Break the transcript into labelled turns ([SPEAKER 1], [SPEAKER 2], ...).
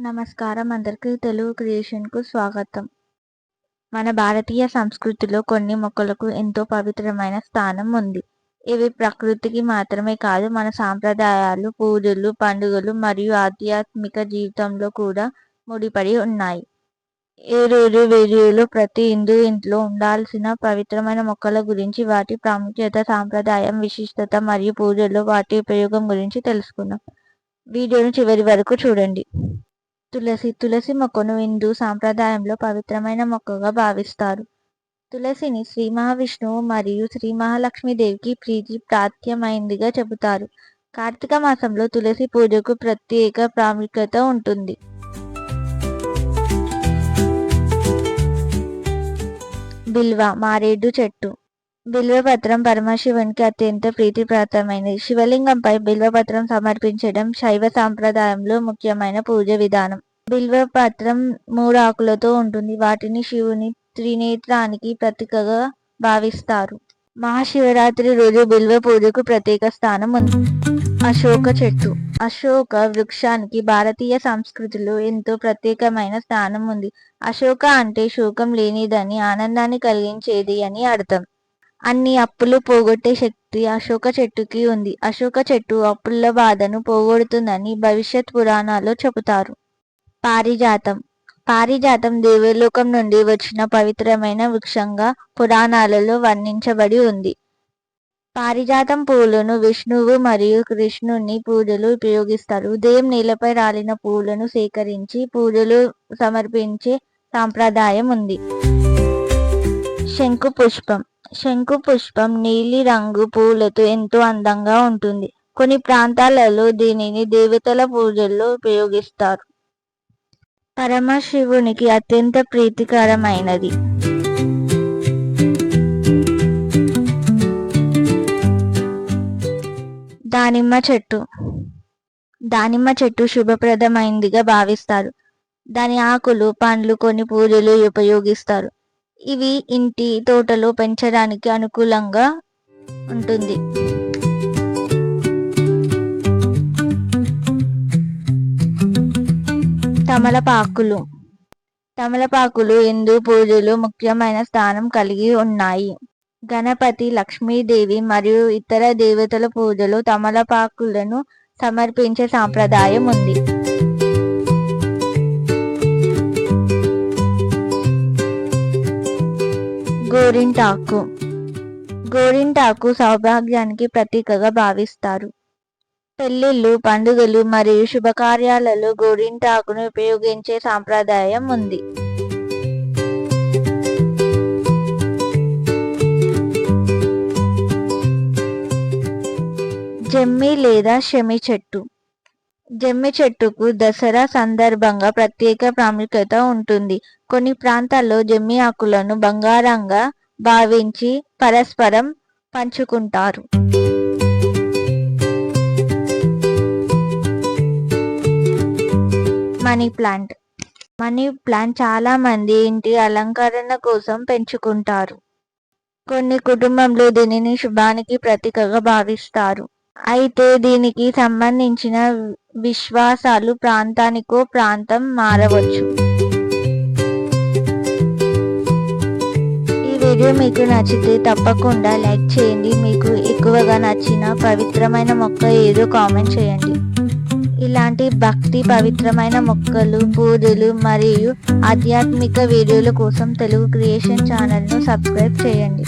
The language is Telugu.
[SPEAKER 1] నమస్కారం అందరికీ తెలుగు క్రియేషన్‌కు స్వాగతం. మన భారతీయ సంస్కృతిలో కొన్ని మొక్కలకు ఎంతో పవిత్రమైన స్థానం ఉంది. ఇవి ప్రకృతికి మాత్రమే కాదు, మన సాంప్రదాయాలు, పూజలు, పండుగలు మరియు ఆధ్యాత్మిక జీవితంలో కూడా ముడిపడి ఉన్నాయి. ఈరోజు వీడియోలో ప్రతి హిందూ ఇంట్లో ఉండాల్సిన పవిత్రమైన మొక్కల గురించి, వాటి ప్రాముఖ్యత, సాంప్రదాయం, విశిష్టత మరియు పూజల్లో వాటి ఉపయోగం గురించి తెలుసుకుందాం. వీడియోను చివరి వరకు చూడండి. తులసి మొక్కను హిందూ సాంప్రదాయంలో పవిత్రమైన మొక్కగా భావిస్తారు. తులసిని శ్రీ మహావిష్ణువు మరియు శ్రీ మహాలక్ష్మీదేవికి ప్రాప్యమైందిగా చెబుతారు. కార్తీక మాసంలో తులసి పూజకు ప్రత్యేక ప్రాముఖ్యత ఉంటుంది. బిల్వ మారేడు చెట్టు. బిల్వపత్రం పరమశివునికి అత్యంత ప్రీతిప్రదమైనది. శివలింగంపై బిల్వపత్రం సమర్పించడం శైవ సాంప్రదాయంలో ముఖ్యమైన పూజ విధానం. బిల్వపత్రం 3 ఆకులతో ఉంటుంది. వాటిని శివుని త్రినేత్రానికి ప్రతీకగా భావిస్తారు. మహాశివరాత్రి రోజు బిల్వ పూజకు ప్రత్యేక స్థానం ఉంది. అశోక చెట్టు. అశోక వృక్షానికి భారతీయ సంస్కృతిలో ఎంతో ప్రత్యేకమైన స్థానం ఉంది. అశోక అంటే శోకం లేనిదని, ఆనందాన్ని కలిగించేది అని అర్థం. అన్ని అప్పులు పోగొట్టే శక్తి అశోక చెట్టుకి ఉంది. అశోక చెట్టు అప్పుల బాధను పోగొడుతుందని భవిష్యత్ పురాణాల్లో చెబుతారు. పారిజాతం దేవలోకం నుండి వచ్చిన పవిత్రమైన వృక్షంగా పురాణాలలో వర్ణించబడి ఉంది. పారిజాతం పూలను విష్ణువు మరియు కృష్ణుని పూజలు ఉపయోగిస్తారు. ఉదయం నేలపై రాలిన పూలను సేకరించి పూజలు సమర్పించే సాంప్రదాయం ఉంది. శంకు పుష్పం నీలి రంగు పూలతో ఎంతో అందంగా ఉంటుంది. కొన్ని ప్రాంతాలలో దీనిని దేవతల పూజల్లో ఉపయోగిస్తారు. పరమశివునికి అత్యంత ప్రీతికరమైనది. దానిమ్మ చెట్టు శుభప్రదమైందిగా భావిస్తారు. దాని ఆకులు, పండ్లు కొన్ని పూజలు ఉపయోగిస్తారు. ఇవి ఇంటి తోటలో పెంచడానికి అనుకూలంగా ఉంటుంది. తమలపాకులు హిందూ పూజలు ముఖ్యమైన స్థానం కలిగి ఉన్నాయి. గణపతి, లక్ష్మీదేవి మరియు ఇతర దేవతల పూజలో తమలపాకులను సమర్పించే సాంప్రదాయం ఉంది. గోరింటాకు సౌభాగ్యానికి ప్రతీకగా భావిస్తారు. పెళ్లిళ్ళు, పండుగలు మరియు శుభకార్యాలలో గోరింటాకును ఉపయోగించే సాంప్రదాయం ఉంది. జమ్మి లేదా షమి చెట్టు. జమ్మి చెట్టుకు దసరా సందర్భంగా ప్రత్యేక ప్రాముఖ్యత ఉంటుంది. కొన్ని ప్రాంతాల్లో జమ్మి ఆకులను బంగారంగా భావించి పరస్పరం పంచుకుంటారు. మనీ ప్లాంట్ చాలా మంది ఇంటి అలంకరణ కోసం పెంచుకుంటారు. కొన్ని కుటుంబంలో దీనిని శుభానికి ప్రతీకగా భావిస్తారు. అయితే దీనికి సంబంధించిన విశ్వాసాలు ప్రాంతం మారవచ్చు. ఈ వీడియో మీకు నచ్చితే తప్పకుండా లైక్ చేయండి. మీకు ఎక్కువగా నచ్చిన పవిత్రమైన మొక్క ఏదో కామెంట్ చేయండి. ఇలాంటి భక్తి పవిత్రమైన మొక్కలు, పూజలు మరియు ఆధ్యాత్మిక వీడియోల కోసం తెలుగు క్రియేషన్ ఛానల్ను సబ్స్క్రైబ్ చేయండి.